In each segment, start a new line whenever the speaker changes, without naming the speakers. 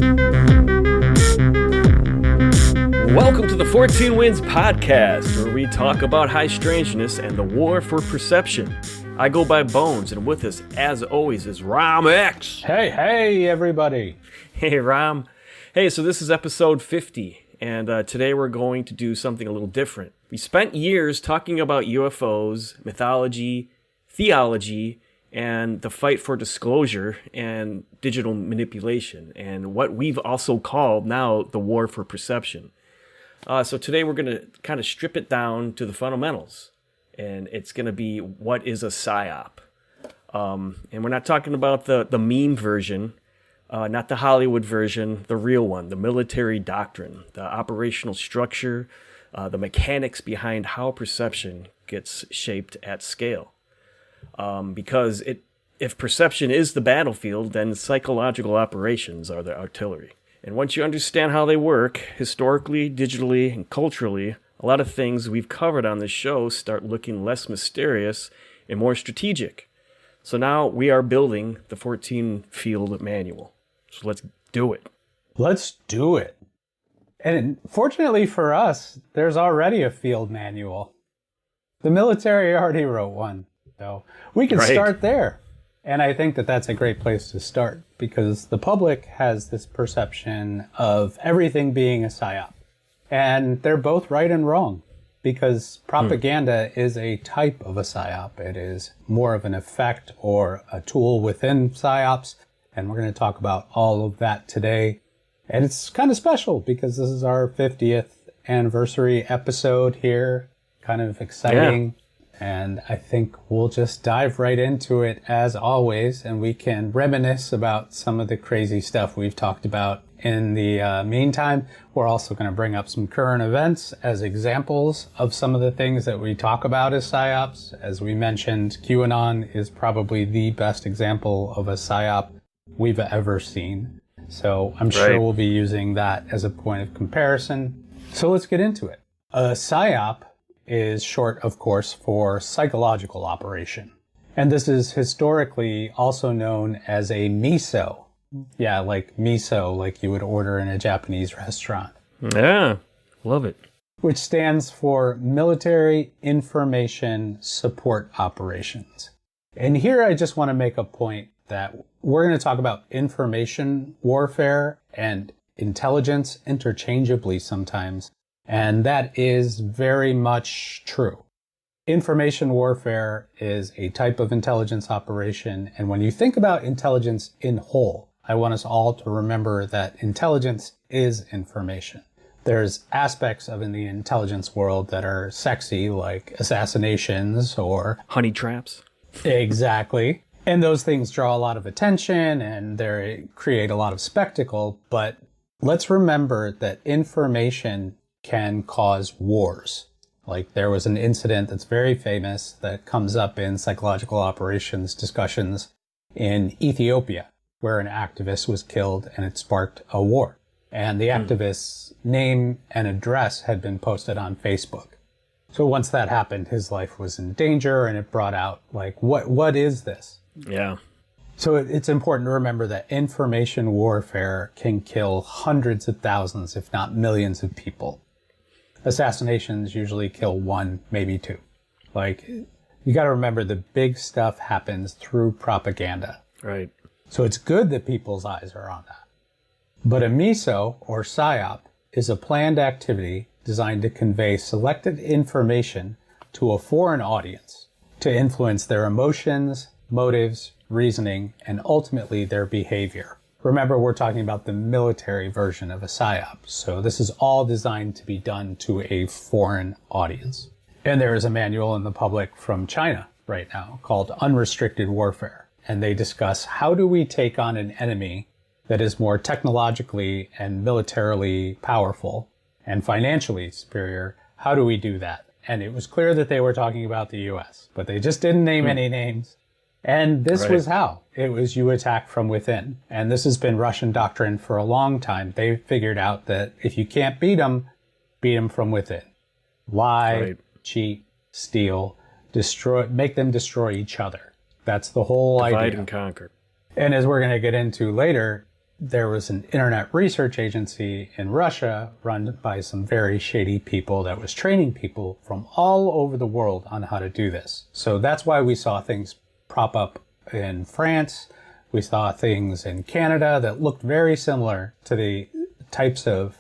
Welcome to the Fortean Winds podcast, where we talk about high strangeness and the war for perception. I go by Bones, and with us, as always, is RamX.
Hey, everybody.
Hey, Ram. Hey, so this is episode 50, and today we're going to do something a little different. We spent years talking about UFOs, mythology, theology, and the fight for disclosure and digital manipulation, and what we've also called now the war for perception. So today we're going to kind of strip it down to the fundamentals, and it's going to be what is a PsyOp. And we're not talking about the meme version, not the Hollywood version, the real one, the military doctrine, the operational structure, the mechanics behind how perception gets shaped at scale. Because if perception is the battlefield, then psychological operations are the artillery. And once you understand how they work, historically, digitally, and culturally, a lot of things we've covered on this show start looking less mysterious and more strategic. So now we are building the 14 field manual. So let's do it.
Let's do it. And fortunately for us, there's already a field manual. The military already wrote one. So we can start there. And I think that that's a great place to start because the public has this perception of everything being a PsyOp. And they're both right and wrong because propaganda is a type of a PsyOp. It is more of an effect or a tool within PsyOps. And we're going to talk about all of that today. And it's kind of special because this is our 50th anniversary episode here. Kind of exciting. Yeah. And I think we'll just dive right into it as always, and we can reminisce about some of the crazy stuff we've talked about. In the meantime, we're also going to bring up some current events as examples of some of the things that we talk about as PsyOps. As we mentioned, QAnon is probably the best example of a PsyOp we've ever seen. So I'm sure we'll be using that as a point of comparison. So let's get into it. A PsyOp is short, of course, for psychological operation. And this is historically also known as a miso. Yeah, like miso, like you would order in a Japanese restaurant.
Yeah, love it.
Which stands for Military Information Support Operations. And here I just want to make a point that we're going to talk about information warfare and intelligence interchangeably sometimes. And that is very much true. Information warfare is a type of intelligence operation. And when you think about intelligence in whole, I want us all to remember that intelligence is information. There's aspects of in the intelligence world that are sexy, like assassinations or
honey traps.
Exactly. And those things draw a lot of attention and they create a lot of spectacle. But let's remember that information can cause wars. Like there was an incident that's very famous that comes up in psychological operations discussions in Ethiopia, where an activist was killed and it sparked a war. And the activist's name and address had been posted on Facebook. So once that happened, his life was in danger and it brought out like, what is this?
Yeah.
So it's important to remember that information warfare can kill hundreds of thousands, if not millions of people. Assassinations usually kill one, maybe two. Like, you got to remember the big stuff happens through propaganda.
Right.
So it's good that people's eyes are on that. But a miso, or PsyOp, is a planned activity designed to convey selected information to a foreign audience to influence their emotions, motives, reasoning, and ultimately their behavior. Remember, we're talking about the military version of a PsyOp, so this is all designed to be done to a foreign audience. And there is a manual in the public from China right now called Unrestricted Warfare, and they discuss how do we take on an enemy that is more technologically and militarily powerful and financially superior. How do we do that? And it was clear that they were talking about the US, but they just didn't name any names. And this was how. It was you attack from within. And this has been Russian doctrine for a long time. They figured out that if you can't beat them from within. Lie, cheat, steal, destroy, make them destroy each other. That's the whole idea.
Divide and conquer.
And as we're going to get into later, there was an internet research agency in Russia run by some very shady people that was training people from all over the world on how to do this. So that's why we saw things prop up in France. We saw things in Canada that looked very similar to the types of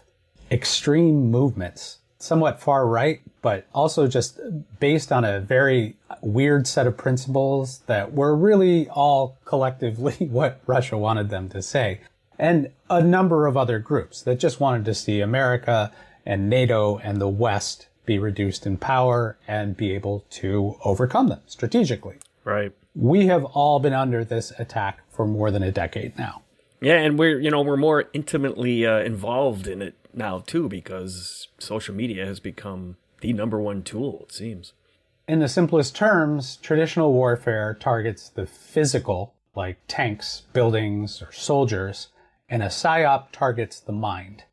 extreme movements, somewhat far right, but also just based on a very weird set of principles that were really all collectively what Russia wanted them to say. And a number of other groups that just wanted to see America and NATO and the West be reduced in power and be able to overcome them strategically.
Right.
We have all been under this attack for more than a decade now.
Yeah, and we're more intimately involved in it now too, because social media has become the number one tool, it seems.
In the simplest terms, traditional warfare targets the physical, like tanks, buildings, or soldiers, and a PsyOp targets the mind.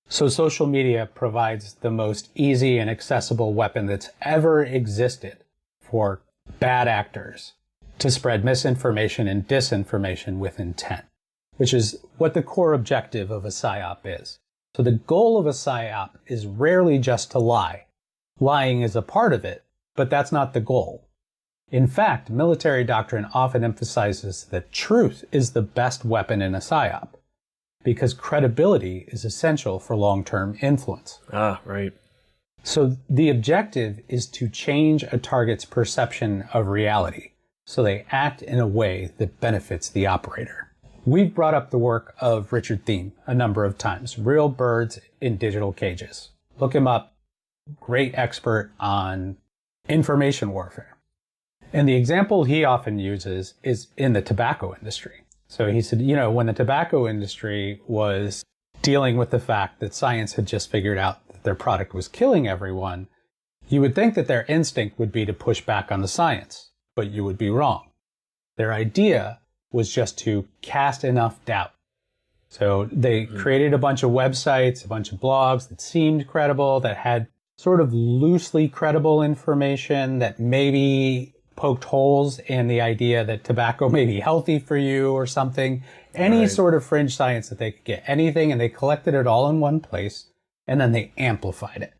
So social media provides the most easy and accessible weapon that's ever existed for bad actors to spread misinformation and disinformation with intent, which is what the core objective of a PsyOp is. So the goal of a PsyOp is rarely just to lie. Lying is a part of it, but that's not the goal. In fact, military doctrine often emphasizes that truth is the best weapon in a PsyOp, because credibility is essential for long-term influence.
Ah, right.
So the objective is to change a target's perception of reality, so they act in a way that benefits the operator. We've brought up the work of Richard Thiem a number of times, Real Birds in Digital Cages. Look him up, great expert on information warfare. And the example he often uses is in the tobacco industry. So he said, when the tobacco industry was dealing with the fact that science had just figured out that their product was killing everyone, you would think that their instinct would be to push back on the science, but you would be wrong. Their idea was just to cast enough doubt. So they created a bunch of websites, a bunch of blogs that seemed credible, that had sort of loosely credible information that maybe poked holes in the idea that tobacco may be healthy for you or something. Any sort of fringe science that they could get, anything, and they collected it all in one place, and then they amplified it.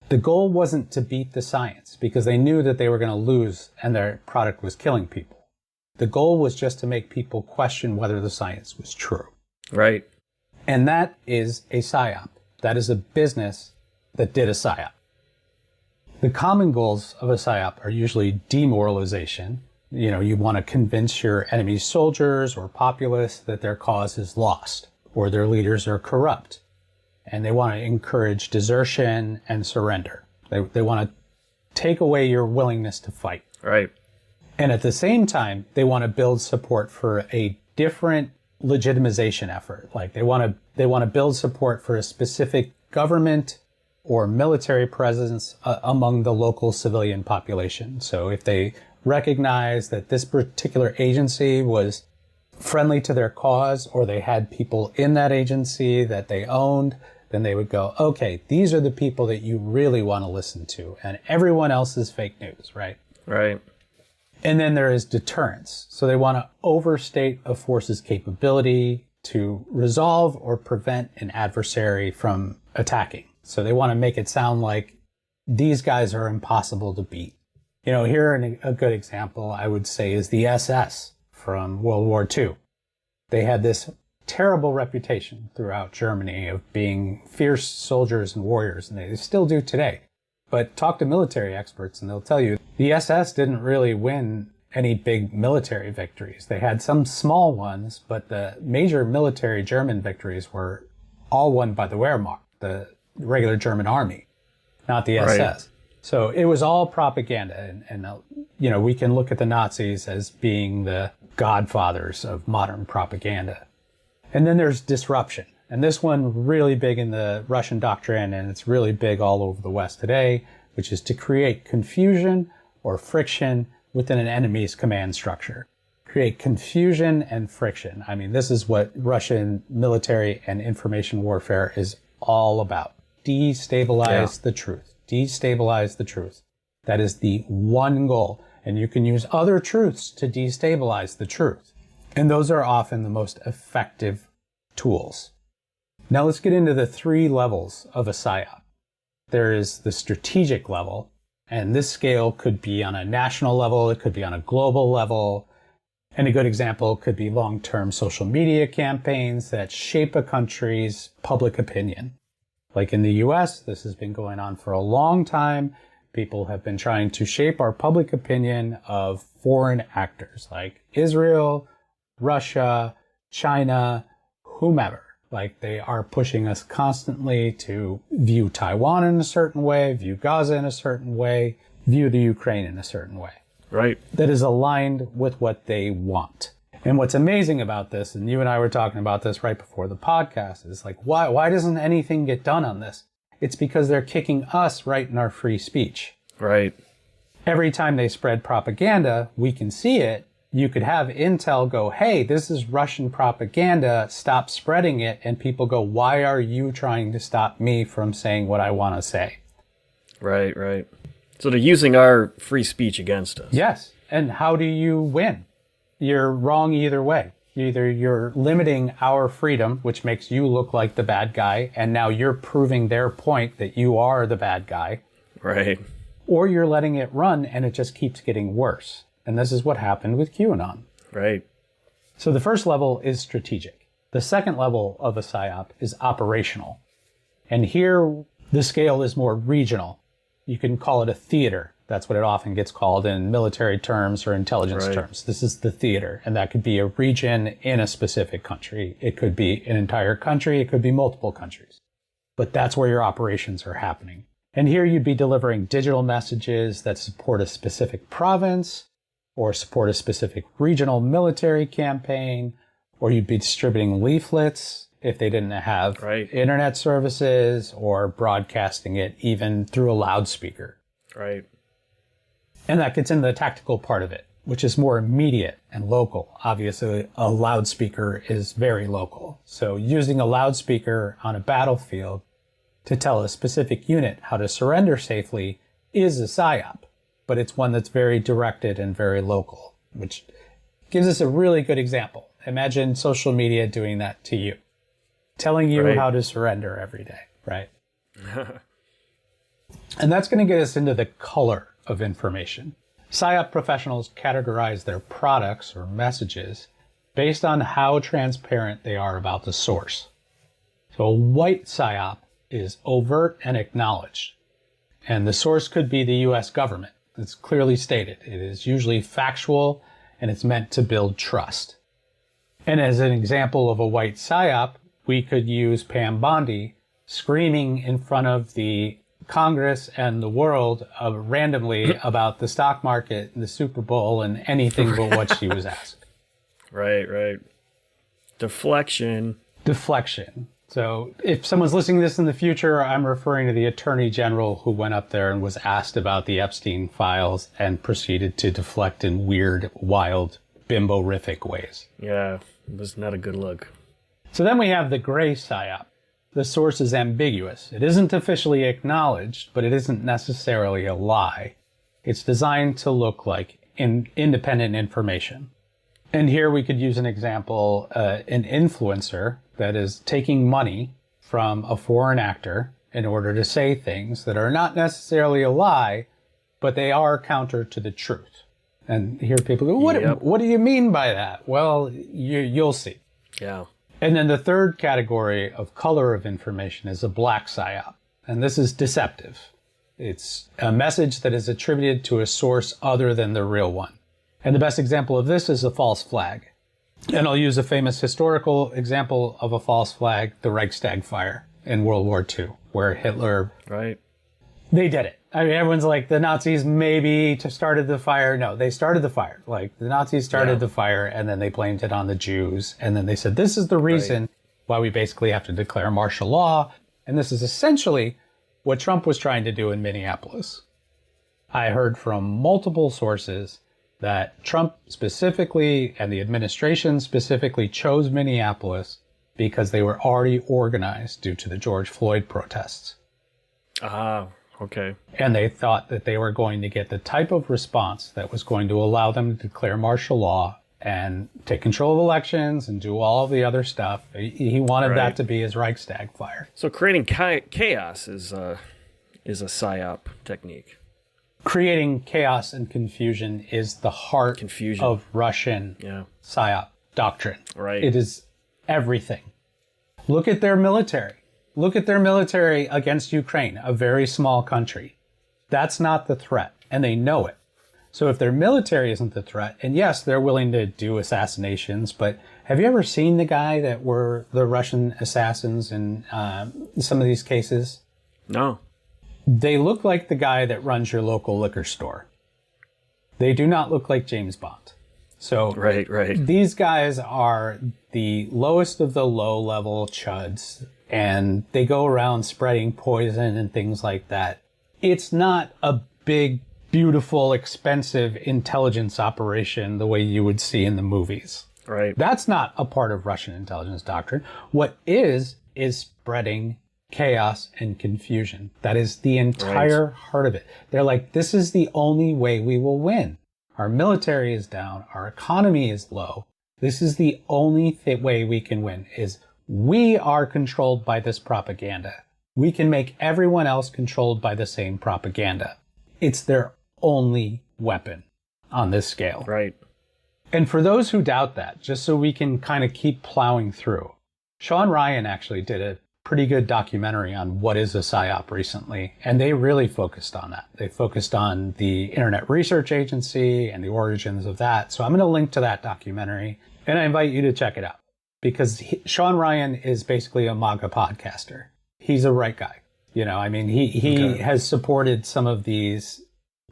The goal wasn't to beat the science, because they knew that they were going to lose and their product was killing people. The goal was just to make people question whether the science was true.
Right.
And that is a PsyOp. That is a business that did a PsyOp. The common goals of a PsyOp are usually demoralization. You want to convince your enemy's soldiers or populace that their cause is lost or their leaders are corrupt. And they want to encourage desertion and surrender. They want to take away your willingness to fight.
Right.
And at the same time, they want to build support for a different legitimization effort. Like they want to build support for a specific government or military presence among the local civilian population. So if they recognize that this particular agency was friendly to their cause, or they had people in that agency that they owned, then they would go, okay, these are the people that you really want to listen to, and everyone else is fake news, right?
Right.
And then there is deterrence. So they want to overstate a force's capability to resolve or prevent an adversary from attacking. So they want to make it sound like these guys are impossible to beat. Here a good example I would say is the SS from World War II. They had this terrible reputation throughout Germany of being fierce soldiers and warriors, and they still do today. But talk to military experts and they'll tell you the SS didn't really win any big military victories. They had some small ones, but the major military German victories were all won by the Wehrmacht, the regular German army, not the SS. Right. So it was all propaganda. And we can look at the Nazis as being the godfathers of modern propaganda. And then there's disruption. And this one really big in the Russian doctrine, and it's really big all over the West today, which is to create confusion or friction within an enemy's command structure. Create confusion and friction. I mean, this is what Russian military and information warfare is all about. Destabilize the truth. Destabilize the truth. That is the one goal. And you can use other truths to destabilize the truth. And those are often the most effective tools. Now let's get into the 3 levels of a PsyOp. There is the strategic level, and this scale could be on a national level, it could be on a global level, and a good example could be long-term social media campaigns that shape a country's public opinion. Like in the US, this has been going on for a long time. People have been trying to shape our public opinion of foreign actors like Israel, Russia, China, whomever. Like they are pushing us constantly to view Taiwan in a certain way, view Gaza in a certain way, view the Ukraine in a certain way.
Right.
That is aligned with what they want. And what's amazing about this, and you and I were talking about this right before the podcast, is like, why doesn't anything get done on this? It's because they're kicking us right in our free speech.
Right.
Every time they spread propaganda, we can see it. You could have Intel go, hey, this is Russian propaganda, stop spreading it. And people go, why are you trying to stop me from saying what I want to say?
Right, right. So they're using our free speech against us.
Yes. And how do you win? You're wrong either way. Either you're limiting our freedom, which makes you look like the bad guy, and now you're proving their point that you are the bad guy.
Right.
Or you're letting it run and it just keeps getting worse. And this is what happened with QAnon.
Right.
So the first level is strategic. The second level of a PsyOp is operational. And here the scale is more regional. You can call it a theater. That's what it often gets called in military terms or intelligence terms. This is the theater. And that could be a region in a specific country. It could be an entire country. It could be multiple countries. But that's where your operations are happening. And here you'd be delivering digital messages that support a specific province or support a specific regional military campaign, or you'd be distributing leaflets if they didn't have internet services, or broadcasting it even through a loudspeaker.
Right.
And that gets into the tactical part of it, which is more immediate and local. Obviously, a loudspeaker is very local. So using a loudspeaker on a battlefield to tell a specific unit how to surrender safely is a PsyOp, but it's one that's very directed and very local, which gives us a really good example. Imagine social media doing that to you, telling you how to surrender every day, right? And that's going to get us into the color of information. PsyOp professionals categorize their products or messages based on how transparent they are about the source. So a white PsyOp is overt and acknowledged. And the source could be the US government. It's clearly stated. It is usually factual and it's meant to build trust. And as an example of a white PsyOp, we could use Pam Bondi screaming in front of the Congress and the world randomly about the stock market and the Super Bowl and anything but what she was asked.
Right, right. Deflection.
So if someone's listening to this in the future, I'm referring to the Attorney General who went up there and was asked about the Epstein files and proceeded to deflect in weird, wild, bimbo-rific ways.
Yeah, it was not a good look.
So then we have the gray PsyOp. The source is ambiguous. It isn't officially acknowledged, but it isn't necessarily a lie. It's designed to look like independent information. And here we could use an example, an influencer that is taking money from a foreign actor in order to say things that are not necessarily a lie, but they are counter to the truth. And here people go, what do you mean by that? Well, you'll see.
Yeah.
And then the third category of color of information is a black PsyOp. And this is deceptive. It's a message that is attributed to a source other than the real one. And the best example of this is a false flag. And I'll use a famous historical example of a false flag, the Reichstag fire in World War II, where Hitler...
Right.
They did it. I mean, everyone's like, the Nazis maybe started the fire. No, they started the fire. Like, the Nazis started the fire, and then they blamed it on the Jews. And then they said, this is the reason why we basically have to declare martial law. And this is essentially what Trump was trying to do in Minneapolis. I heard from multiple sources that Trump specifically and the administration specifically chose Minneapolis because they were already organized due to the George Floyd protests.
Okay.
And they thought that they were going to get the type of response that was going to allow them to declare martial law and take control of elections and do all the other stuff. He wanted that to be his Reichstag fire.
So creating chaos is a PsyOp technique.
Creating chaos and confusion is the heart of Russian PsyOp doctrine.
Right.
It is everything. Look at their military. Look at their military against Ukraine, a very small country. That's not the threat, and they know it. So if their military isn't the threat, and yes, they're willing to do assassinations, but have you ever seen the guy that were the Russian assassins in some of these cases?
No.
They look like the guy that runs your local liquor store. They do not look like James Bond. So these guys are the lowest of the low-level chuds, and they go around spreading poison and things like that. It's not a big, beautiful, expensive intelligence operation the way you would see in the movies.
Right.
That's not a part of Russian intelligence doctrine. What is spreading chaos and confusion. That is the entire heart of it. They're like, this is the only way we will win. Our military is down. Our economy is low. This is the only way we can win, is we are controlled by this propaganda. We can make everyone else controlled by the same propaganda. It's their only weapon on this scale.
Right.
And for those who doubt that, just so we can kind of keep plowing through, Sean Ryan actually did a pretty good documentary on what is a PsyOp recently, and they really focused on that. They focused on the Internet Research Agency and the origins of that. So I'm going to link to that documentary, and I invite you to check it out, because Sean Ryan is basically a MAGA podcaster. He's a right guy. You know, I mean, he has supported some of these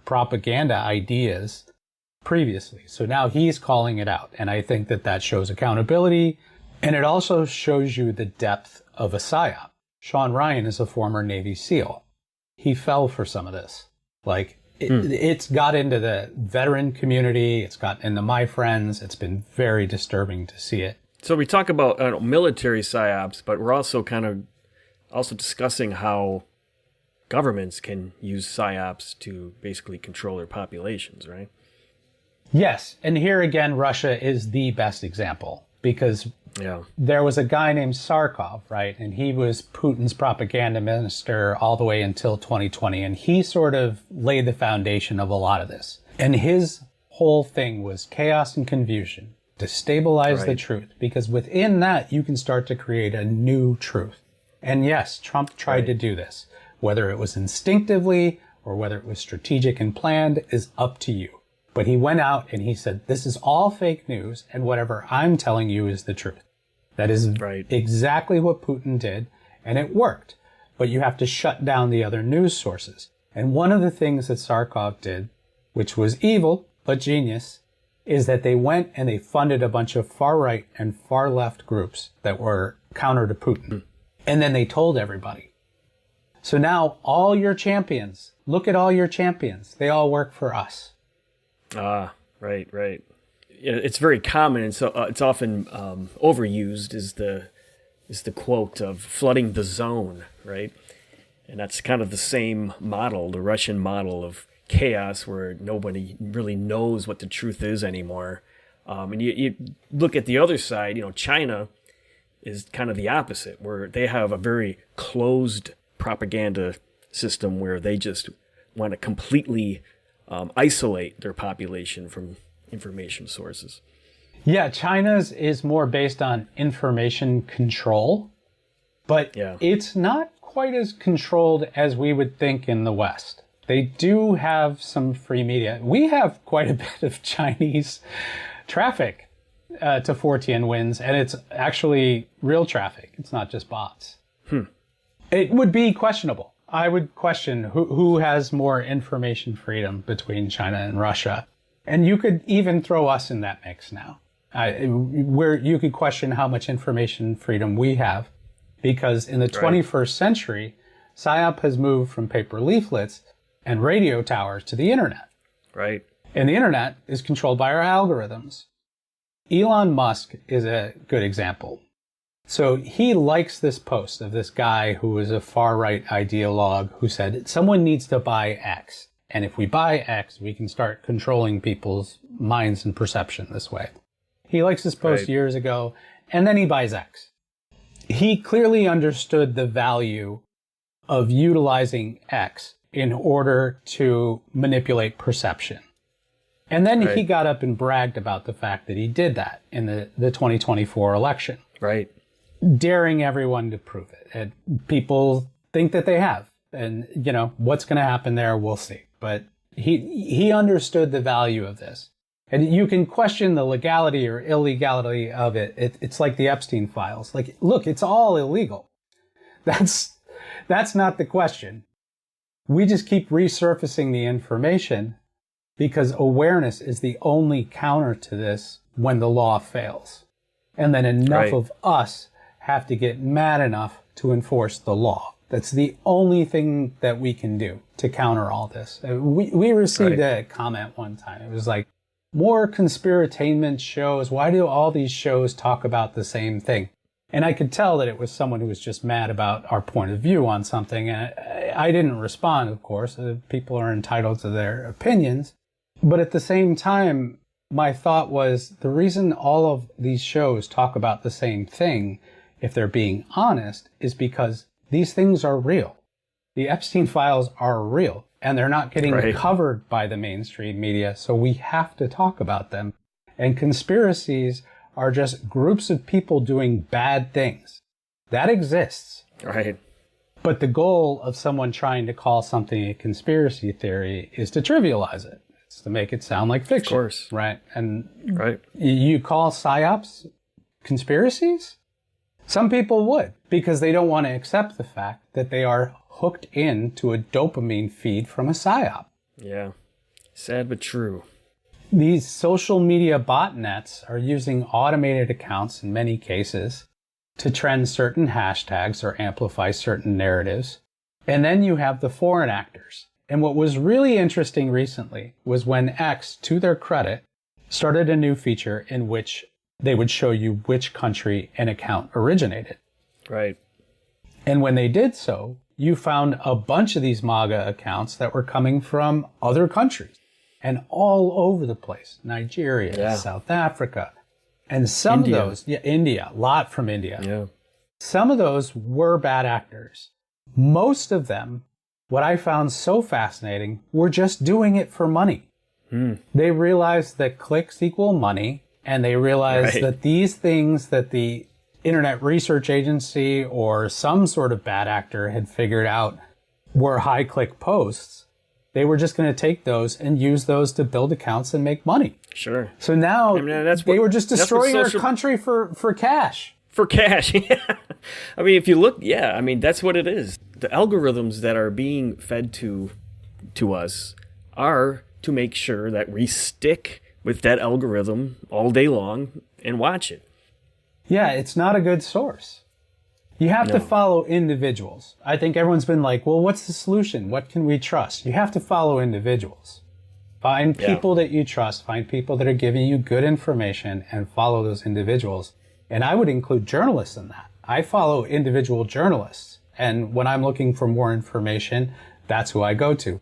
propaganda ideas previously. So now he's calling it out. And I think that shows accountability. And it also shows you the depth of a PsyOp. Sean Ryan is a former Navy SEAL. He fell for some of this. Like, it's got into the veteran community. It's got into my friends. It's been very disturbing to see it.
So we talk about military PsyOps, but we're also also discussing how governments can use PsyOps to basically control their populations, right?
Yes. And here again, Russia is the best example, because there was a guy named Sarkov, right? And he was Putin's propaganda minister all the way until 2020. And he sort of laid the foundation of a lot of this. And his whole thing was chaos and confusion, to stabilize the truth, because within that, you can start to create a new truth. And yes, Trump tried to do this. Whether it was instinctively or whether it was strategic and planned is up to you. But he went out and he said, this is all fake news, and whatever I'm telling you is the truth. That is exactly what Putin did, and it worked. But you have to shut down the other news sources. And one of the things that Sarkov did, which was evil but genius, is that they went and they funded a bunch of far-right and far-left groups that were counter to Putin. And then they told everybody. So now all your champions, look at all your champions. They all work for us.
Right. It's very common, and so it's often overused is the quote of flooding the zone, right? And that's kind of the same model, the Russian model of chaos, where nobody really knows what the truth is anymore. And you look at the other side, China is kind of the opposite, where they have a very closed propaganda system where they just want to completely isolate their population from information sources.
Yeah, China's is more based on information control, but it's not quite as controlled as we would think in the West. They do have some free media. We have quite a bit of Chinese traffic to Fortean Winds, and it's actually real traffic. It's not just bots. It would be questionable. I would question who has more information freedom between China and Russia. And you could even throw us in that mix now, where you could question how much information freedom we have, because in the 21st century, PsyOp has moved from paper leaflets and radio towers to the internet.
Right.
And the internet is controlled by our algorithms. Elon Musk is a good example. So he likes this post of this guy who is a far-right ideologue who said, someone needs to buy X. And if we buy X, we can start controlling people's minds and perception this way. He likes this post years ago, and then he buys X. He clearly understood the value of utilizing X in order to manipulate perception. And then he got up and bragged about the fact that he did that in the 2024 election.
Right.
Daring everyone to prove it. And people think that they have. And, you know, what's going to happen there, we'll see. But he understood the value of this. And you can question the legality or illegality of it. It's like the Epstein files. Like, look, it's all illegal. That's not the question. We just keep resurfacing the information because awareness is the only counter to this when the law fails. And then enough of us have to get mad enough to enforce the law. That's the only thing that we can do to counter all this. We received a comment one time. It was like, more conspiratainment shows. Why do all these shows talk about the same thing? And I could tell that it was someone who was just mad about our point of view on something. And I didn't respond, of course. People are entitled to their opinions. But at the same time, my thought was the reason all of these shows talk about the same thing, if they're being honest, is because these things are real. The Epstein files are real, and they're not getting covered by the mainstream media, so we have to talk about them. And conspiracies are just groups of people doing bad things. That exists.
Right.
But the goal of someone trying to call something a conspiracy theory is to trivialize it. It's to make it sound like fiction.
Of course.
Right. And you call PsyOps conspiracies? Some people would, because they don't want to accept the fact that they are hooked into a dopamine feed from a PsyOp.
Yeah. Sad but true.
These social media botnets are using automated accounts in many cases to trend certain hashtags or amplify certain narratives. And then you have the foreign actors. And what was really interesting recently was when X, to their credit, started a new feature in which they would show you which country an account originated.
Right.
And when they did so, you found a bunch of these MAGA accounts that were coming from other countries and all over the place. Nigeria, South Africa. And some of those, India, a lot from India.
Yeah.
Some of those were bad actors. Most of them, what I found so fascinating, were just doing it for money. They realized that clicks equal money, and they realized that these things that the Internet Research Agency or some sort of bad actor had figured out were high click posts. They were just going to take those and use those to build accounts and make money.
Sure.
So now they were just destroying our country for cash.
For cash, yeah. I mean, if you look, I mean, that's what it is. The algorithms that are being fed to us are to make sure that we stick with that algorithm all day long and watch it.
Yeah, it's not a good source. You have to follow individuals. I think everyone's been like, well, what's the solution? What can we trust? You have to follow individuals. Find people that you trust. Find people that are giving you good information and follow those individuals. And I would include journalists in that. I follow individual journalists. And when I'm looking for more information, that's who I go to.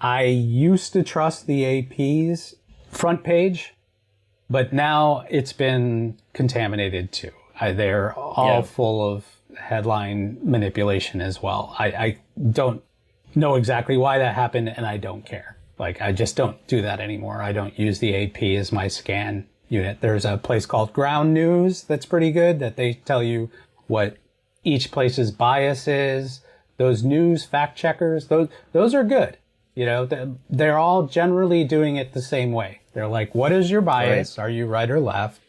I used to trust the AP's front page, but now it's been contaminated too. They're all full of headline manipulation as well. I don't know exactly why that happened, and I don't care. Like, I just don't do that anymore. I don't use the AP as my scan unit. There's a place called Ground News that's pretty good, that they tell you what each place's bias is. Those news fact checkers, those are good. You know, they're all generally doing it the same way. They're like, what is your bias? Are you right or left?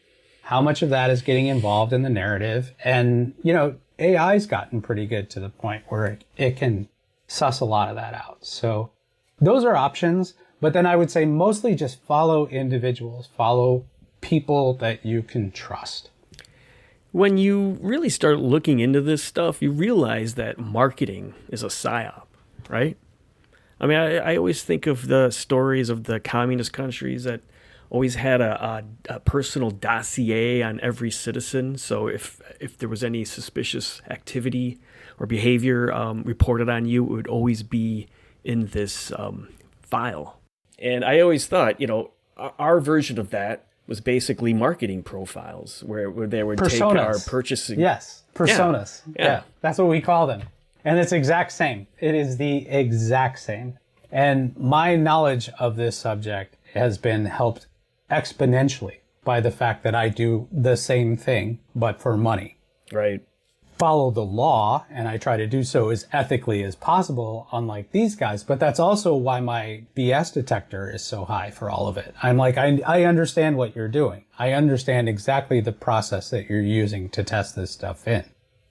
How much of that is getting involved in the narrative? And, you know, AI's gotten pretty good to the point where it can suss a lot of that out. So those are options. But then I would say mostly just follow individuals, follow people that you can trust.
When you really start looking into this stuff, you realize that marketing is a PsyOp, right? I mean, I always think of the stories of the communist countries that always had a personal dossier on every citizen. So if there was any suspicious activity or behavior reported on you, it would always be in this file. And I always thought, you know, our version of that was basically marketing profiles where they would take our purchasing.
Yes, personas. Yeah, that's what we call them. And it's exact same. It is the exact same. And my knowledge of this subject has been helped exponentially by the fact that I do the same thing, but for money.
Right.
Follow the law, and I try to do so as ethically as possible, unlike these guys. But that's also why my BS detector is so high for all of it. I'm like, I understand what you're doing. I understand exactly the process that you're using to test this stuff in.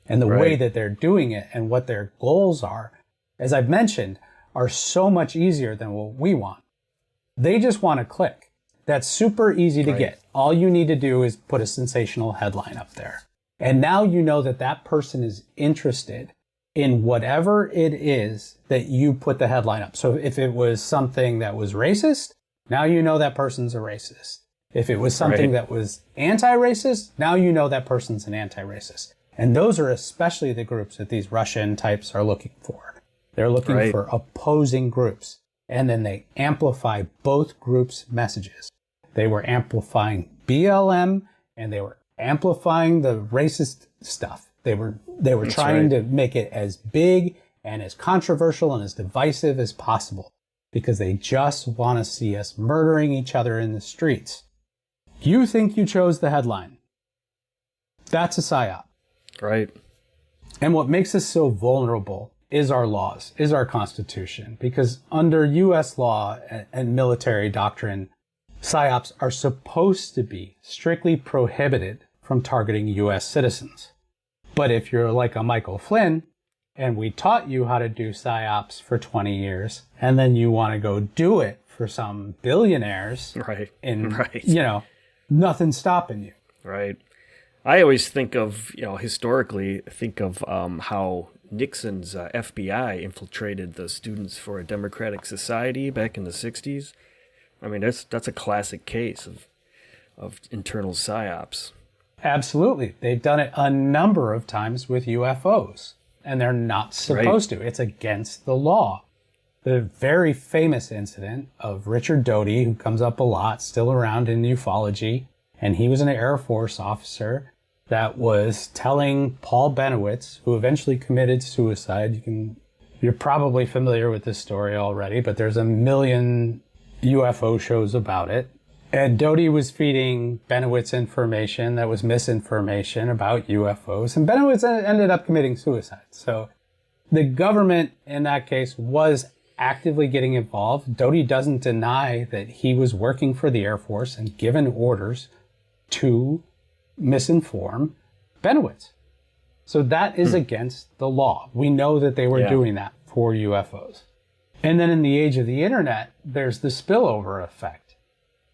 And the way that they're doing it and what their goals are, as I've mentioned, are so much easier than what we want. They just want to click. That's super easy to get. All you need to do is put a sensational headline up there. And now you know that that person is interested in whatever it is that you put the headline up. So if it was something that was racist, now you know that person's a racist. If it was something that was anti-racist, now you know that person's an anti-racist. And those are especially the groups that these Russian types are looking for. They're looking for opposing groups. And then they amplify both groups' messages. They were amplifying BLM and they were amplifying the racist stuff. They were trying to make it as big and as controversial and as divisive as possible because they just want to see us murdering each other in the streets. You think you chose the headline. That's a PsyOp.
Right.
And what makes us so vulnerable is our laws, is our Constitution, because under U.S. law and military doctrine, PsyOps are supposed to be strictly prohibited from targeting U.S. citizens. But if you're like a Michael Flynn, and we taught you how to do PsyOps for 20 years, and then you want to go do it for some billionaires, nothing's stopping you.
Right. I always think of, historically, how Nixon's FBI infiltrated the Students for a Democratic Society back in the 60s. I mean, that's a classic case of internal PsyOps.
Absolutely. They've done it a number of times with UFOs, and they're not supposed to. It's against the law. The very famous incident of Richard Doty, who comes up a lot, still around in ufology, and he was an Air Force officer that was telling Paul Benowitz, who eventually committed suicide. You're probably familiar with this story already, but there's a million UFO shows about it. And Doty was feeding Benowitz information that was misinformation about UFOs, and Benowitz ended up committing suicide. So the government, in that case, was actively getting involved. Doty doesn't deny that he was working for the Air Force and given orders to misinform Benowitz. So that is against the law. We know that they were doing that for UFOs. And then in the age of the internet, there's the spillover effect,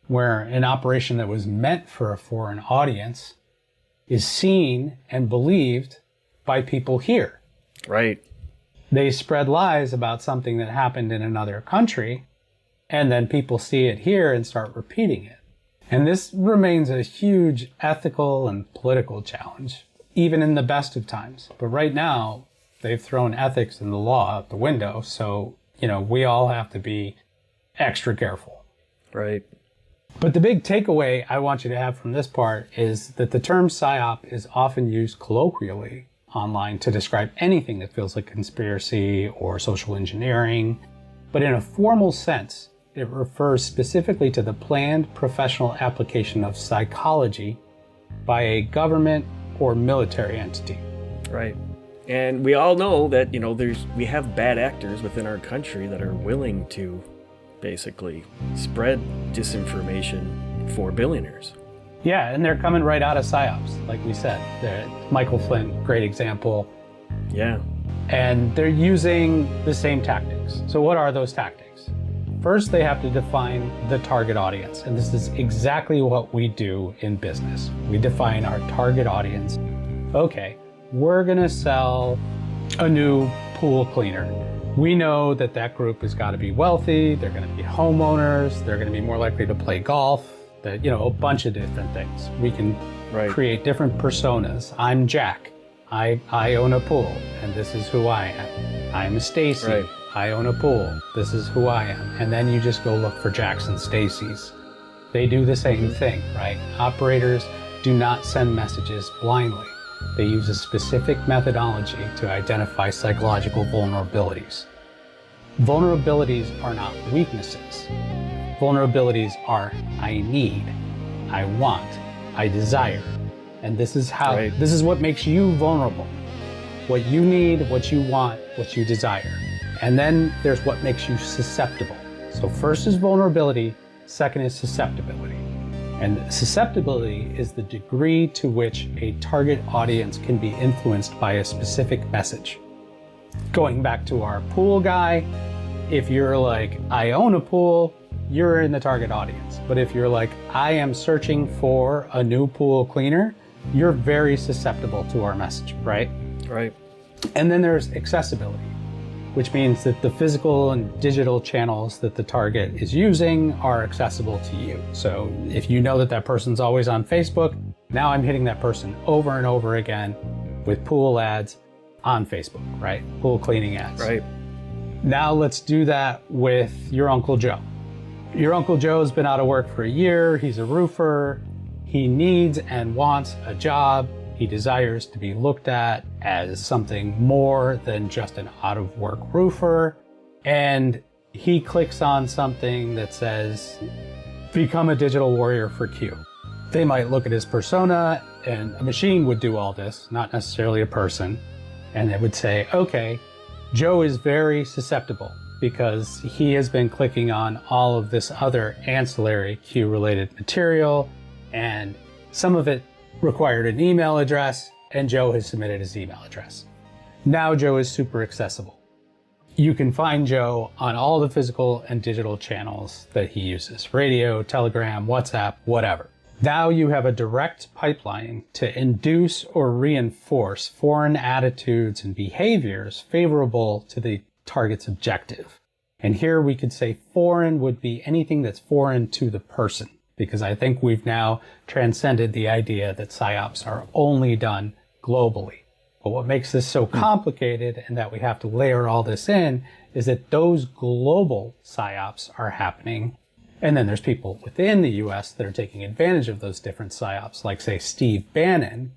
where an operation that was meant for a foreign audience is seen and believed by people here.
Right.
They spread lies about something that happened in another country, and then people see it here and start repeating it. And this remains a huge ethical and political challenge, even in the best of times. But right now, they've thrown ethics and the law out the window, so, we all have to be extra careful.
Right.
But the big takeaway I want you to have from this part is that the term PsyOp is often used colloquially online to describe anything that feels like conspiracy or social engineering. But in a formal sense, it refers specifically to the planned professional application of psychology by a government or military entity.
Right. And we all know that, we have bad actors within our country that are willing to basically spread disinformation for billionaires.
Yeah, and they're coming right out of PsyOps, like we said. Michael Flynn, great example.
Yeah.
And they're using the same tactics. So what are those tactics? First, they have to define the target audience. And this is exactly what we do in business. We define our target audience. Okay, we're going to sell a new pool cleaner. We know that group has got to be wealthy, they're going to be homeowners, they're going to be more likely to play golf, a bunch of different things. We can create different personas. I'm Jack. I own a pool, and this is who I am. I'm Stacy. I own a pool. This is who I am. And then you just go look for Jacks and Stacys. They do the same thing, right? Operators do not send messages blindly. They use a specific methodology to identify psychological vulnerabilities. Vulnerabilities are not weaknesses. Vulnerabilities are I need, I want, I desire. And this is this is what makes you vulnerable. What you need, what you want, what you desire. And then there's what makes you susceptible. So first is vulnerability, second is susceptibility. And susceptibility is the degree to which a target audience can be influenced by a specific message. Going back to our pool guy, if you're like, I own a pool, you're in the target audience. But if you're like, I am searching for a new pool cleaner, you're very susceptible to our message, right?
Right.
And then there's accessibility, which means that the physical and digital channels that the target is using are accessible to you. So if you know that that person's always on Facebook, now I'm hitting that person over and over again with pool ads on Facebook, right? Pool cleaning ads.
Right.
Now let's do that with your Uncle Joe. Your Uncle Joe's been out of work for a year. He's a roofer. He needs and wants a job. He desires to be looked at as something more than just an out-of-work roofer. And he clicks on something that says, become a digital warrior for Q. They might look at his persona, and a machine would do all this, not necessarily a person. And it would say, okay, Joe is very susceptible because he has been clicking on all of this other ancillary Q-related material, and some of it required an email address, and Joe has submitted his email address. Now Joe is super accessible. You can find Joe on all the physical and digital channels that he uses: radio, Telegram, WhatsApp, whatever. Now you have a direct pipeline to induce or reinforce foreign attitudes and behaviors favorable to the target's objective. And here we could say foreign would be anything that's foreign to the person, because I think we've now transcended the idea that PsyOps are only done globally. But what makes this so complicated and that we have to layer all this in is that those global PsyOps are happening. And then there's people within the US that are taking advantage of those different PsyOps, like say Steve Bannon,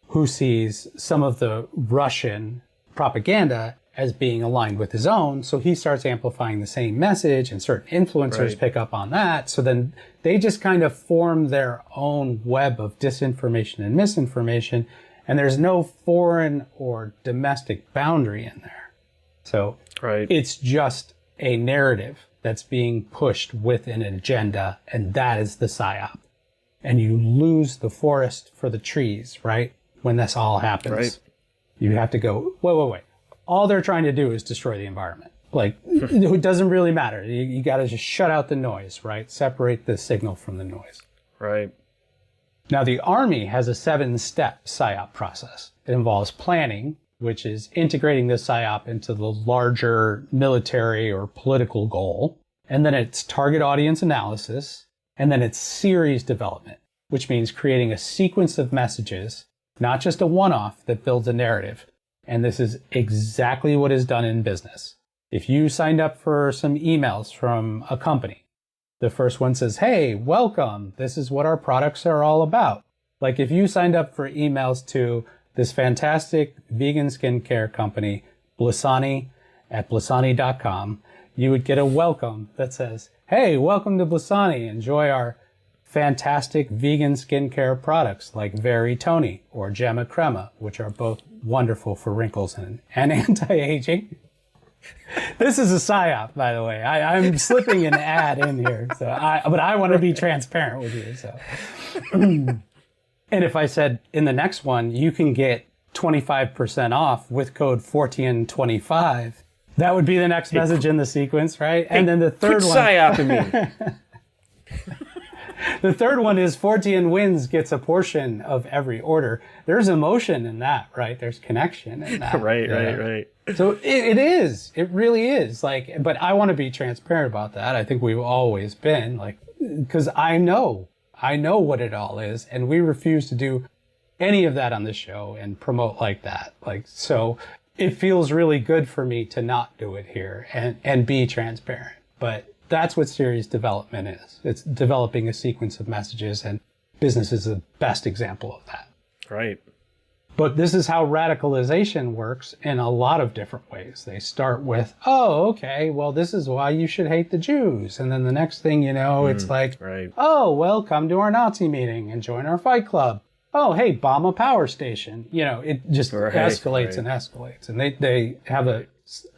who sees some of the Russian propaganda as being aligned with his own. So he starts amplifying the same message, and certain influencers pick up on that. So then they just kind of form their own web of disinformation and misinformation. And there's no foreign or domestic boundary in there. So it's just a narrative that's being pushed with an agenda, and that is the PsyOp. And you lose the forest for the trees, right? When this all happens.
Right.
You have to go, wait. All they're trying to do is destroy the environment. Like, it doesn't really matter. You got to just shut out the noise, right? Separate the signal from the noise.
Right.
Now, the Army has a 7-step PsyOp process. It involves planning, which is integrating the PsyOp into the larger military or political goal. And then it's target audience analysis. And then it's series development, which means creating a sequence of messages, not just a one-off that builds a narrative. And this is exactly what is done in business. If you signed up for some emails from a company, the first one says, hey, welcome. This is what our products are all about. Like if you signed up for emails to this fantastic vegan skincare company, Blisani, at blisani.com, you would get a welcome that says, hey, welcome to Blisani. Enjoy our fantastic vegan skincare products like Very Tony or Gemma Crema, which are both wonderful for wrinkles and anti-aging. This is a PsyOp, by the way. I'm slipping an ad in here, but I want to be transparent with you. So, and if I said in the next one, you can get 25% off with code Fortean25, that would be the next message in the sequence, right? And then the third one.
PsyOp in me.
The third one is Fortean Winds gets a portion of every order. There's emotion in that, right? There's connection in that.
Right.
So it is. It really is. Like, but I want to be transparent about that. I think we've always been, like, because I know what it all is, and we refuse to do any of that on this show and promote like that. Like, so it feels really good for me to not do it here and be transparent. But That's what series development is. It's developing a sequence of messages, and business is the best example of that.
Right.
But this is how radicalization works in a lot of different ways. They start with, oh, okay, well, this is why you should hate the Jews. And then the next thing you know, it's like,
right.
Oh, well, come to our Nazi meeting and join our fight club. Oh, hey, bomb a power station. It just escalates and escalates. And they have a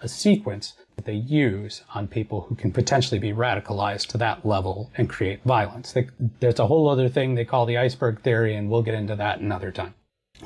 sequence that they use on people who can potentially be radicalized to that level and create violence. There's a whole other thing they call the iceberg theory, and we'll get into that another time.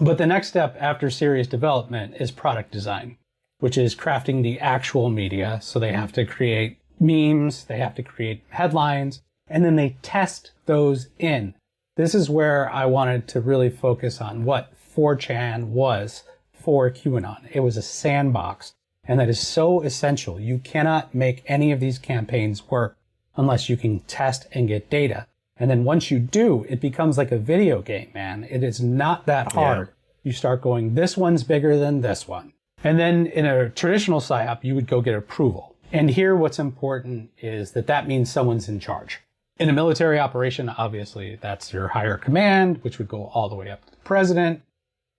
But the next step after series development is product design, which is crafting the actual media. So they have to create memes, they have to create headlines, and then they test those in. This is where I wanted to really focus on what 4chan was for QAnon. It was a sandbox, and that is so essential. You cannot make any of these campaigns work unless you can test and get data. And then once you do, it becomes like a video game, man. It is not that hard. Yeah. You start going, this one's bigger than this one. And then in a traditional PsyOp, you would go get approval. And here what's important is that means someone's in charge. In a military operation, obviously, that's your higher command, which would go all the way up to the president.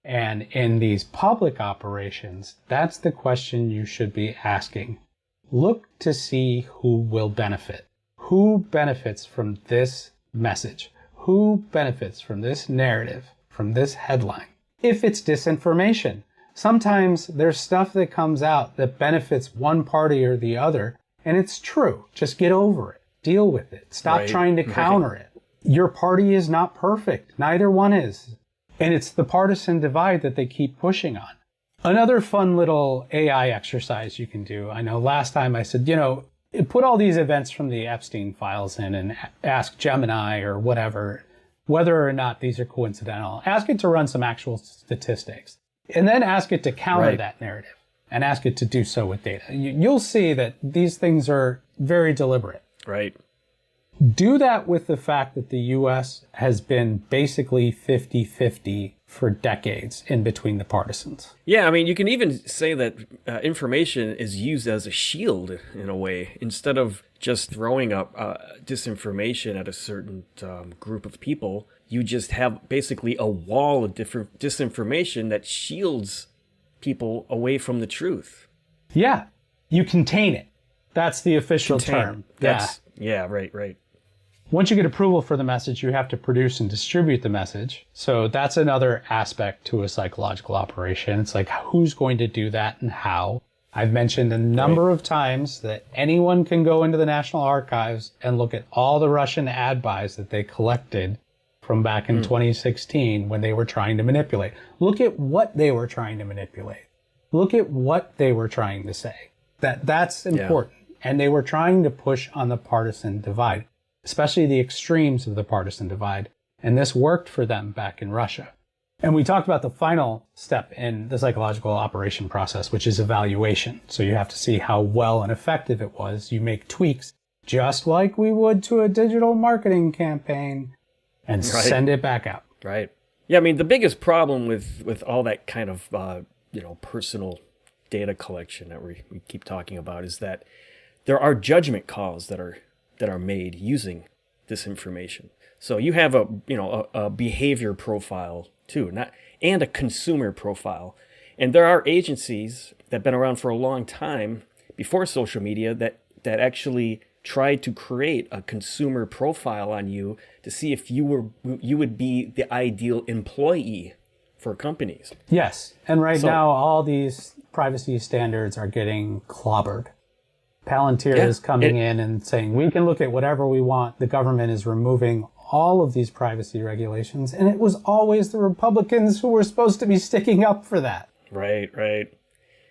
And in these public operations, that's the question you should be asking. Look to see who will benefit. Who benefits from this message? Who benefits from this narrative, from this headline? If it's disinformation, sometimes there's stuff that comes out that benefits one party or the other, and it's true. Just get over it. Deal with it. Stop trying to counter it. Your party is not perfect. Neither one is. And it's the partisan divide that they keep pushing on. Another fun little AI exercise you can do. I know last time I said, put all these events from the Epstein files in and ask Gemini or whatever whether or not these are coincidental. Ask it to run some actual statistics. And then ask it to counter that narrative and ask it to do so with data. You'll see that these things are very deliberate.
Right.
Do that with the fact that the U.S. has been basically 50-50 for decades in between the partisans.
Yeah, I mean, you can even say that information is used as a shield in a way. Instead of just throwing up disinformation at a certain group of people, you just have basically a wall of different disinformation that shields people away from the truth.
Yeah, you contain it. That's the official term.
Yeah, right.
Once you get approval for the message, you have to produce and distribute the message. So that's another aspect to a psychological operation. It's like, who's going to do that and how? I've mentioned a number of times that anyone can go into the National Archives and look at all the Russian ad buys that they collected from back in 2016 when they were trying to manipulate. Look at what they were trying to manipulate. Look at what they were trying to say. That's important. Yeah. And they were trying to push on the partisan divide, especially the extremes of the partisan divide. And this worked for them back in Russia. And we talked about the final step in the psychological operation process, which is evaluation. So you have to see how well and effective it was. You make tweaks just like we would to a digital marketing campaign and send it back out.
Right. Yeah, I mean, the biggest problem with all that kind of, personal data collection that we keep talking about is that there are judgment calls that are made using this information. So you have a behavior profile too, and a consumer profile. And there are agencies that have been around for a long time before social media that actually tried to create a consumer profile on you to see if you would be the ideal employee for companies.
Yes. And now all these privacy standards are getting clobbered. Palantir is coming in and saying, we can look at whatever we want. The government is removing all of these privacy regulations. And it was always the Republicans who were supposed to be sticking up for that.
Right.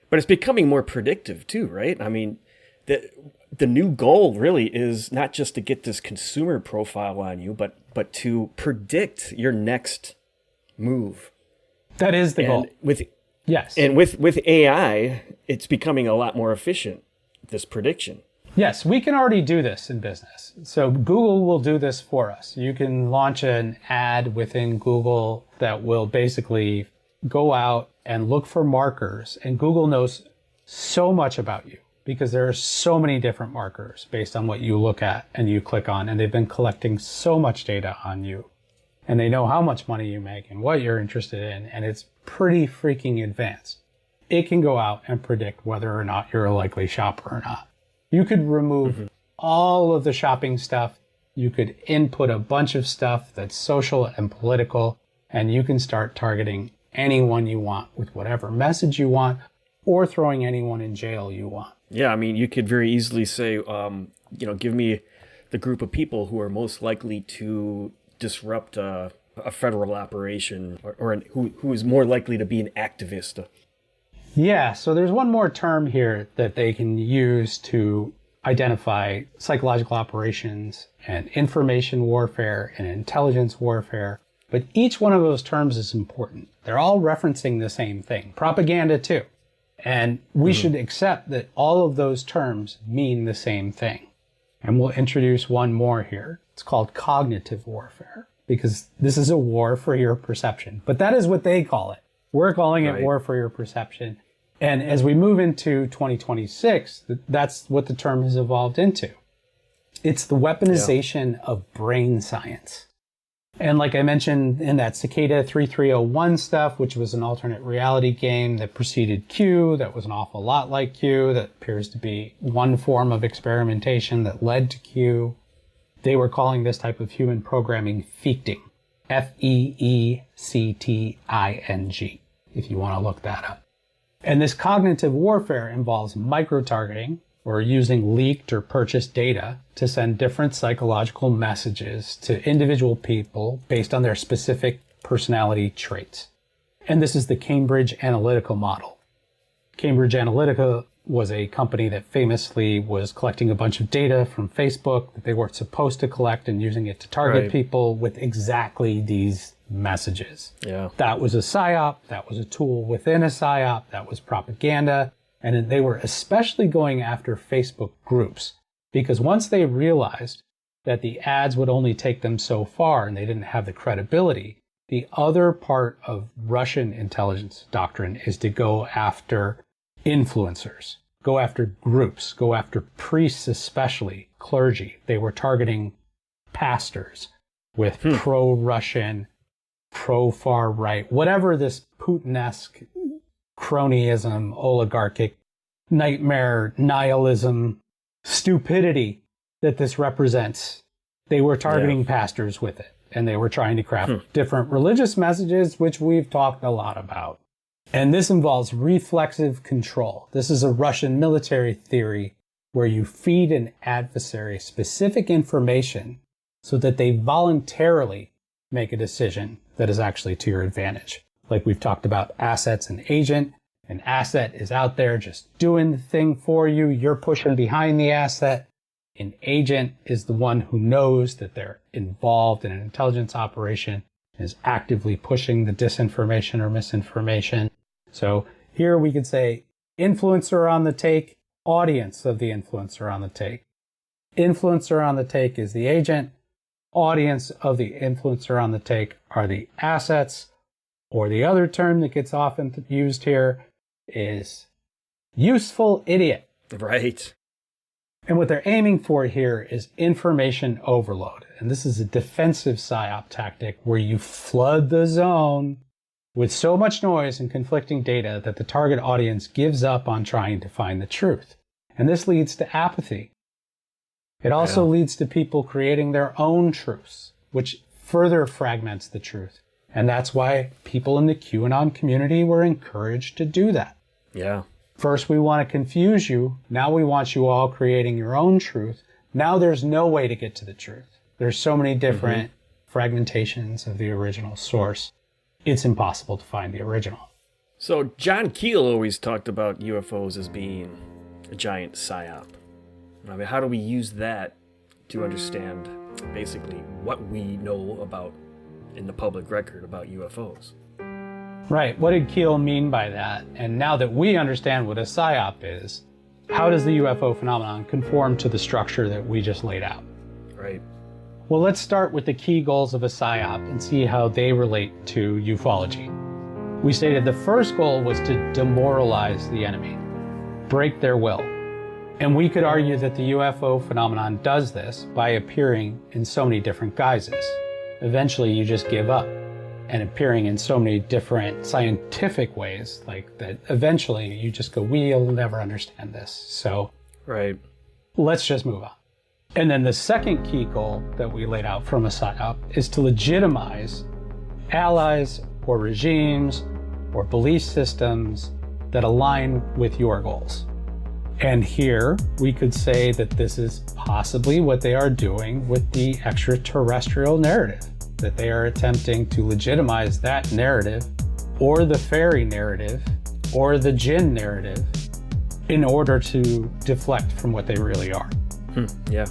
But it's becoming more predictive too, right? I mean, the new goal really is not just to get this consumer profile on you, but to predict your next move.
That is the goal. Yes.
And with AI, it's becoming a lot more efficient, this prediction.
Yes, we can already do this in business. So Google will do this for us. You can launch an ad within Google that will basically go out and look for markers. And Google knows so much about you because there are so many different markers based on what you look at and you click on, and they've been collecting so much data on you. And they know how much money you make and what you're interested in, and it's pretty freaking advanced. It can go out and predict whether or not you're a likely shopper or not. You could remove all of the shopping stuff. You could input a bunch of stuff that's social and political, and you can start targeting anyone you want with whatever message you want, or throwing anyone in jail you want.
Yeah, I mean, you could very easily say, give me the group of people who are most likely to disrupt a federal operation, or who is more likely to be an activist.
Yeah, so there's one more term here that they can use to identify psychological operations and information warfare and intelligence warfare. But each one of those terms is important. They're all referencing the same thing. Propaganda too. And we should accept that all of those terms mean the same thing. And we'll introduce one more here. It's called cognitive warfare, because this is a war for your perception. But that is what they call it. We're calling it war for your perception. And as we move into 2026, that's what the term has evolved into. It's the weaponization of brain science. And like I mentioned in that Cicada 3301 stuff, which was an alternate reality game that preceded Q, that was an awful lot like Q, that appears to be one form of experimentation that led to Q, they were calling this type of human programming feecting. Feecting, if you want to look that up. And this cognitive warfare involves micro-targeting, or using leaked or purchased data to send different psychological messages to individual people based on their specific personality traits. And this is the Cambridge Analytica model. Cambridge Analytica was a company that famously was collecting a bunch of data from Facebook that they weren't supposed to collect and using it to target people with exactly these messages. Yeah. That was a PsyOp. That was a tool within a PsyOp. That was propaganda. And they were especially going after Facebook groups, because once they realized that the ads would only take them so far and they didn't have the credibility, the other part of Russian intelligence doctrine is to go after influencers, go after groups, go after priests, especially clergy. They were targeting pastors with pro-Russian, pro-far right, whatever this Putin-esque cronyism, oligarchic, nightmare, nihilism, stupidity that this represents. They were targeting pastors with it, and they were trying to craft different religious messages, which we've talked a lot about. And this involves reflexive control. This is a Russian military theory where you feed an adversary specific information so that they voluntarily make a decision that is actually to your advantage. Like we've talked about assets and agent. An asset is out there just doing the thing for you. You're pushing behind the asset. An agent is the one who knows that they're involved in an intelligence operation and is actively pushing the disinformation or misinformation. So here we could say influencer on the take, audience of the influencer on the take. Influencer on the take is the agent. Audience of the influencer on the take are the assets. Or the other term that gets often used here is useful idiot.
Right.
And what they're aiming for here is information overload. And this is a defensive PsyOp tactic where you flood the zone with so much noise and conflicting data that the target audience gives up on trying to find the truth. And this leads to apathy. It also leads to people creating their own truths, which further fragments the truth. And that's why people in the QAnon community were encouraged to do that. Yeah. First, we want to confuse you. Now we want you all creating your own truth. Now there's no way to get to the truth. There's so many different fragmentations of the original source. It's impossible to find the original.
So John Keel always talked about UFOs as being a giant PsyOp. I mean, how do we use that to understand basically what we know about in the public record about UFOs?
Right. What did Keel mean by that? And now that we understand what a PsyOp is, how does the UFO phenomenon conform to the structure that we just laid out?
Right.
Well, let's start with the key goals of a PsyOp and see how they relate to ufology. We stated the first goal was to demoralize the enemy, break their will. And we could argue that the UFO phenomenon does this by appearing in so many different guises. Eventually you just give up, and appearing in so many different scientific ways, like that eventually you just go, we'll never understand this. So
right.
Let's just move on. And then the second key goal that we laid out from a PsyOp is to legitimize allies or regimes or belief systems that align with your goals. And here we could say that this is possibly what they are doing with the extraterrestrial narrative, that they are attempting to legitimize that narrative or the fairy narrative or the jinn narrative in order to deflect from what they really are.
Yeah.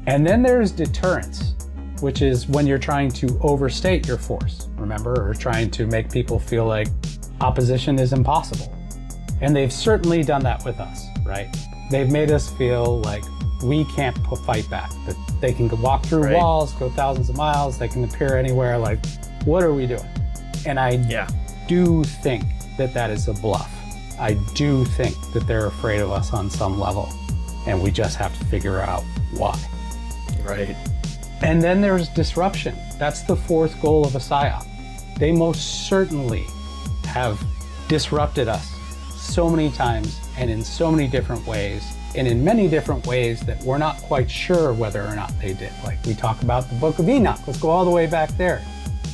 And then there's deterrence, which is when you're trying to overstate your force, remember, or trying to make people feel like opposition is impossible. And they've certainly done that with us, right? They've made us feel like we can't fight back, that they can walk through walls, go thousands of miles, they can appear anywhere, like, what are we doing? And I do think that that is a bluff. I do think that they're afraid of us on some level, and we just have to figure out why.
Right.
And then there's disruption. That's the fourth goal of a PsyOp. They most certainly have disrupted us so many times and in so many different ways, and in many different ways that we're not quite sure whether or not they did. Like we talk about the Book of Enoch. Let's go all the way back there.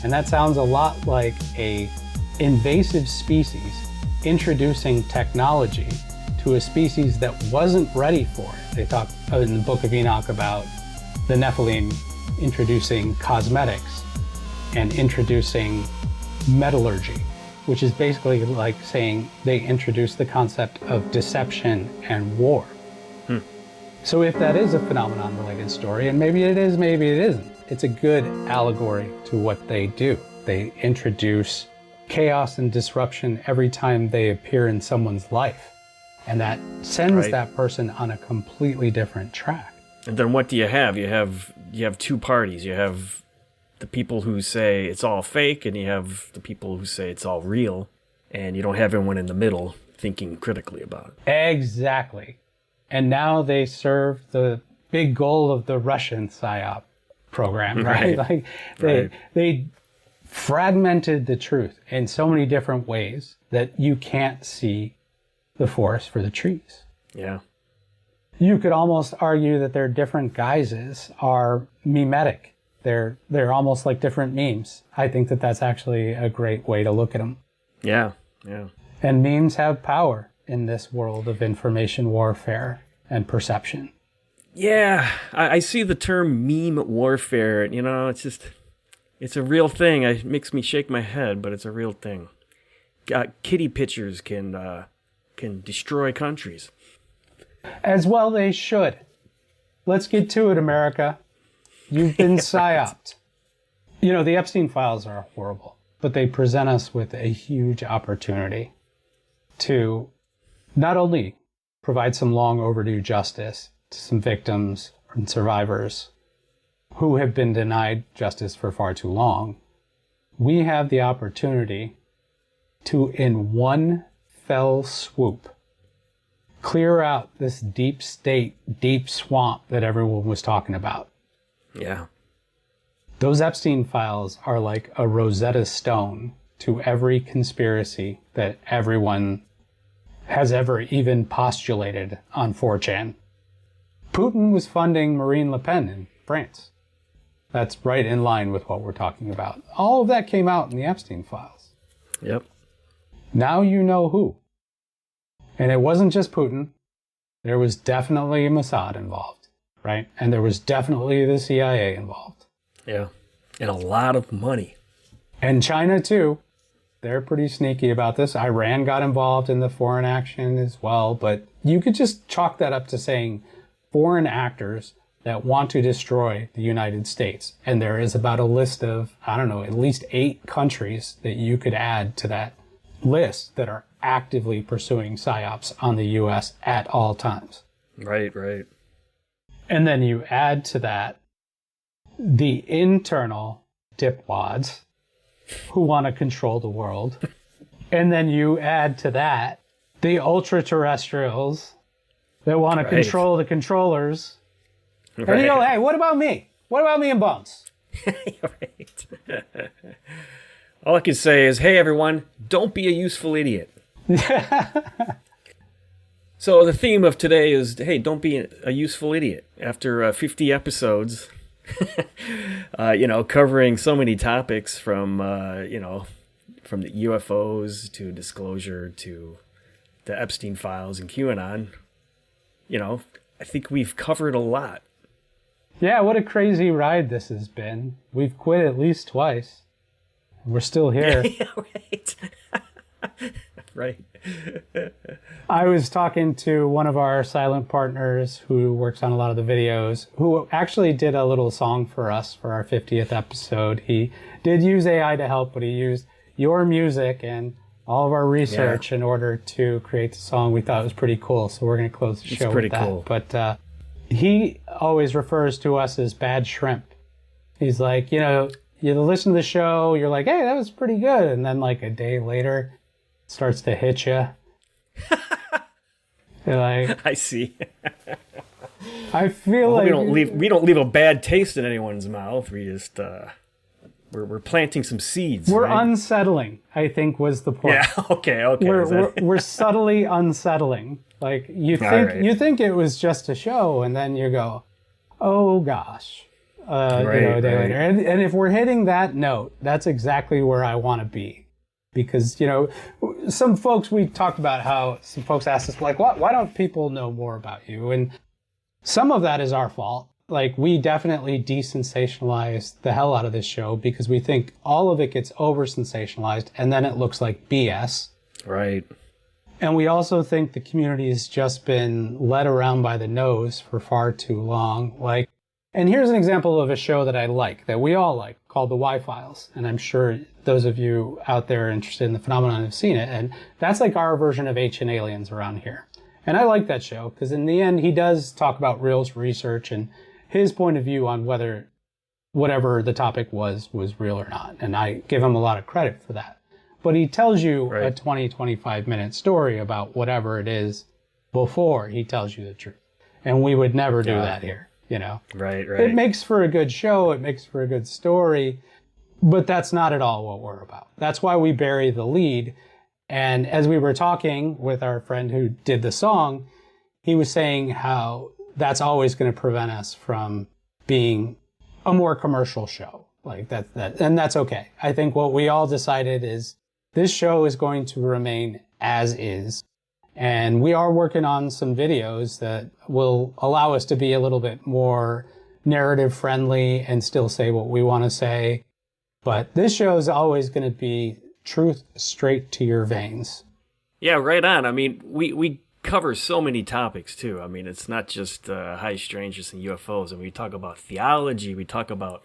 And that sounds a lot like a invasive species introducing technology to a species that wasn't ready for it. They talk in the Book of Enoch about the Nephilim introducing cosmetics and introducing metallurgy, which is basically like saying they introduced the concept of deception and war. So if that is a phenomenon-related story, and maybe it is, maybe it isn't, it's a good allegory to what they do. They introduce chaos and disruption every time they appear in someone's life. And that sends that person on a completely different track.
And then what do you have? You have two parties. You have the people who say it's all fake, and you have the people who say it's all real, and you don't have everyone in the middle thinking critically about it.
Exactly. And now they serve the big goal of the Russian PsyOp program, right? Like they fragmented the truth in so many different ways that you can't see the forest for the trees.
Yeah.
You could almost argue that their different guises are memetic. They're almost like different memes. I think that that's actually a great way to look at them.
Yeah, yeah. And
memes have power in this world of information warfare and perception.
Yeah, I see the term meme warfare. You know, it's a real thing. It makes me shake my head, but it's a real thing. Kitty pictures can destroy countries.
As well they should. Let's get to it, America. You've been psyoped. You know, the Epstein files are horrible, but they present us with a huge opportunity to not only provide some long overdue justice to some victims and survivors who have been denied justice for far too long, we have the opportunity to, in one fell swoop, clear out this deep state, deep swamp that everyone was talking about.
Yeah.
Those Epstein files are like a Rosetta Stone to every conspiracy that everyone has ever even postulated on 4chan. Putin was funding Marine Le Pen in France. That's right in line with what we're talking about. All of that came out in the Epstein files.
Yep.
Now you know who. And it wasn't just Putin. There was definitely Mossad involved, right? And there was definitely the CIA involved.
Yeah. And a lot of money.
And China, too. They're pretty sneaky about this. Iran got involved in the foreign action as well. But you could just chalk that up to saying foreign actors that want to destroy the United States. And there is about a list of, I don't know, at least 8 countries that you could add to that list that are actively pursuing PsyOps on the U.S. at all times.
Right, right.
And then you add to that the internal dipwads who want to control the world. And then you add to that the ultra-terrestrials that want to control the controllers. Right. And hey, what about me? What about me and Bones?
Right. All I can say is, hey, everyone, don't be a useful idiot. So the theme of today is, hey, don't be a useful idiot. After 50 episodes, covering so many topics from the UFOs to disclosure to the Epstein files and QAnon, I think we've covered a lot.
Yeah, what a crazy ride this has been. We've quit at least twice. We're still here.
Yeah, right. Right.
I was talking to one of our silent partners who works on a lot of the videos, who actually did a little song for us for our 50th episode. He did use AI to help, but he used your music and all of our research in order to create the song. We thought it was pretty cool, so we're going to close the show with that. Cool. But he always refers to us as bad shrimp. He's like, you listen to the show, you're like, hey, that was pretty good. And then like a day later, it starts to hit you. You're like,
I see.
I feel like
we don't leave a bad taste in anyone's mouth. We just we're planting some seeds.
We're
right?
unsettling, I think was the point.
Yeah, okay.
We're subtly unsettling. Like you think it was just a show, and then you go, oh gosh, a day later. And if we're hitting that note, that's exactly where I want to be. Because, some folks, we talked about how some folks asked us, like, why don't people know more about you? And some of that is our fault. Like, we definitely desensationalized the hell out of this show because we think all of it gets over-sensationalized and then it looks like BS.
Right.
And we also think the community has just been led around by the nose for far too long. Like, and here's an example of a show that I like, that we all like, called The Y-Files. And I'm sure those of you out there interested in the phenomenon have seen it. And that's like our version of Ancient Aliens around here. And I like that show because in the end, he does talk about real research and his point of view on whether whatever the topic was real or not. And I give him a lot of credit for that. But he tells you a 25 minute story about whatever it is before he tells you the truth. And we would never do that here.
Right.
It makes for a good show. It makes for a good story, but that's not at all what we're about. That's why we bury the lead. And as we were talking with our friend who did the song, he was saying how that's always going to prevent us from being a more commercial show. Like that, and that's okay. I think what we all decided is this show is going to remain as is. And we are working on some videos that will allow us to be a little bit more narrative friendly and still say what we want to say. But this show is always going to be truth straight to your veins.
Yeah, right on. I mean, we cover so many topics too. I mean, it's not just high strangeness and UFOs. And we talk about theology. We talk about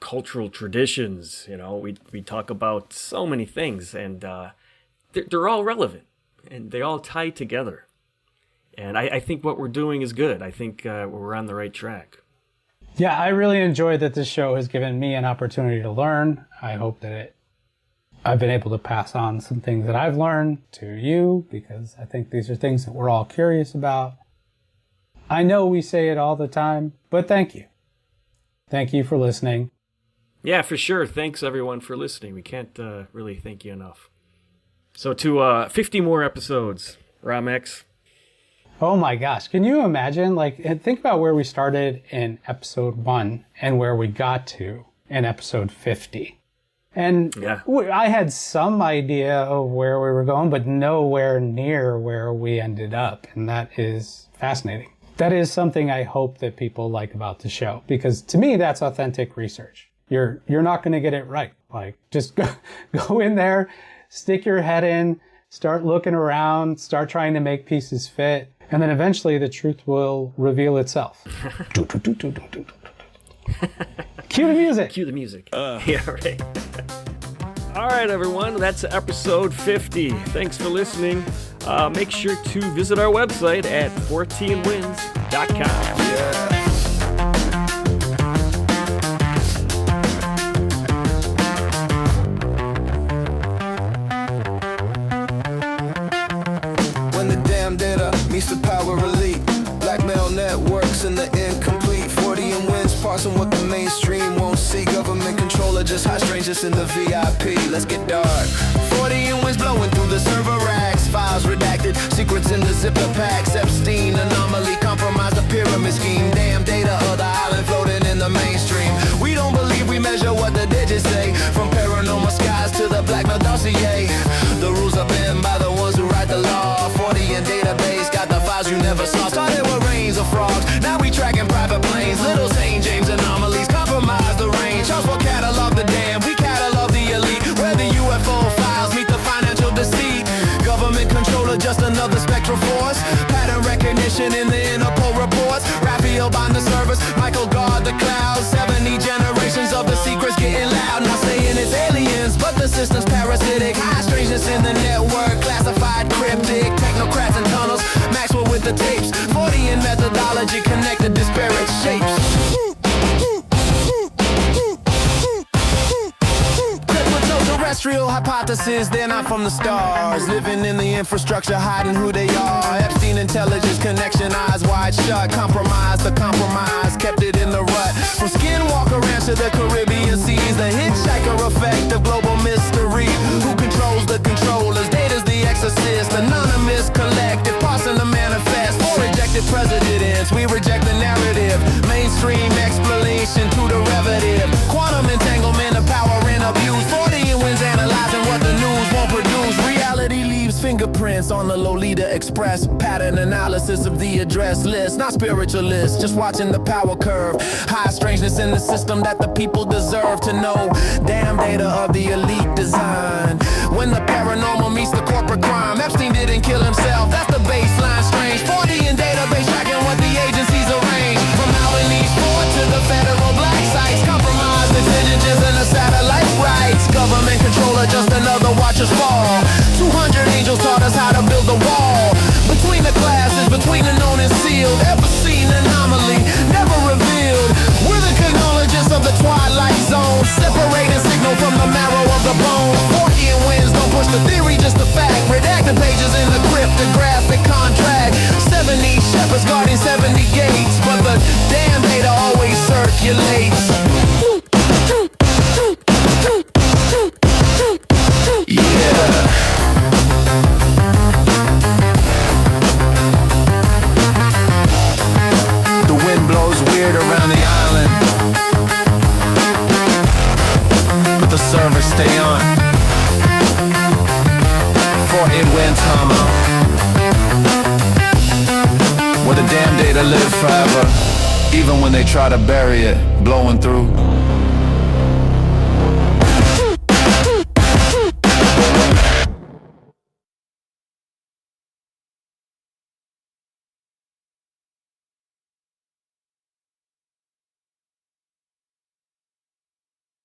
cultural traditions. We talk about so many things, and they're all relevant. And they all tie together. And I think what we're doing is good. I think we're on the right track.
Yeah, I really enjoyed that this show has given me an opportunity to learn. I hope that I've been able to pass on some things that I've learned to you, because I think these are things that we're all curious about. I know we say it all the time, but thank you. Thank you for listening.
Yeah, for sure. Thanks, everyone, for listening. We can't really thank you enough. So to 50 more episodes, RamX.
Oh my gosh. Can you imagine? Think about where we started in episode 1 and where we got to in episode 50. And I had some idea of where we were going, but nowhere near where we ended up. And that is fascinating. That is something I hope that people like about the show, because to me, that's authentic research. You're not going to get it right. Just go in there, stick your head in, start looking around, start trying to make pieces fit, and then eventually the truth will reveal itself. Cue the music.
Cue the music. Yeah, right. All right, everyone, that's episode 50. Thanks for listening. Make sure to visit our website at forteanwinds.com. Yeah.
When the damn data meets the power elite. Blackmail networks and the incomplete. Fortean Winds parsing what the mainstream won't see. Government controller, just high strangers in the VIP. Let's get dark. Fortean Winds blowing through the server racks. Files redacted, secrets in the zipper packs. Epstein anomaly, compromise the pyramid scheme. Damn data of the island floating in the mainstream. We don't believe we measure what the digits say. From paranormal skies to the blackmail dossier. The rules are bent by the ones who write the law. Fortean database got the files you never saw. Started with rains of frogs, now we tracking private planes. Little St. James anomalies compromise the range. Charles will catalog the damn, we catalog the elite. Where the UFO files meet the financial deceit. Government controller, just another spectral force. Pattern recognition in the Interpol reports. Raphael bind the service, Michael guard the clouds. 70 generations of the secrets getting loud. Not saying it's aliens, but the system's parasitic. High strangeness in the network, classified cryptic. Technocrats and tunnels, Maxwell with the tapes. Fortean methodology, connected disparate shapes. Terrestrial hypothesis, they're not from the stars. Living in the infrastructure, hiding who they are. Epstein intelligence connection, eyes wide shut. Compromise the compromise, kept it in the rut. From Skinwalker Ranch to the Caribbean seas. The hitchhiker effect of global mystery. Who controls the controllers? Data's the exorcist. Anonymous collective, parsing the manifest. For rejected presidents, we reject the narrative. Mainstream explanation to derivative. Quantum entanglement of power and abuse. Fortean Winds analyzing what the news won't produce. Reality leaves fingerprints on the Lolita Express. Pattern analysis of the address list. Not spiritualist, just watching the power curve. High strangeness in the system that the people deserve to know. Damn data of the elite design. When the paranormal meets the corporate crime. Epstein didn't kill himself, that's the baseline strange. Fortean database tracking what the agencies arrange. From Howard East Fort to the federal black sites. Compromise the villages and the satellite rights. Government controller, just another watcher's fall. 200 angels taught us how to build a wall. Between the classes, between the known and sealed. Ever seen anomaly, never revealed. We're the chronologists of the twilight zone. Separating signal from the marrow of the bone. Fortean Winds don't push the theory, just the fact. Redacted pages in the cryptographic contract. 70 shepherds guarding 70 gates. But the damn data always circulates. Yeah. The wind blows weird around the island, but the servers stay on. Fortean Winds hum, where the damn data live forever. Even when they try to bury it, blowing through.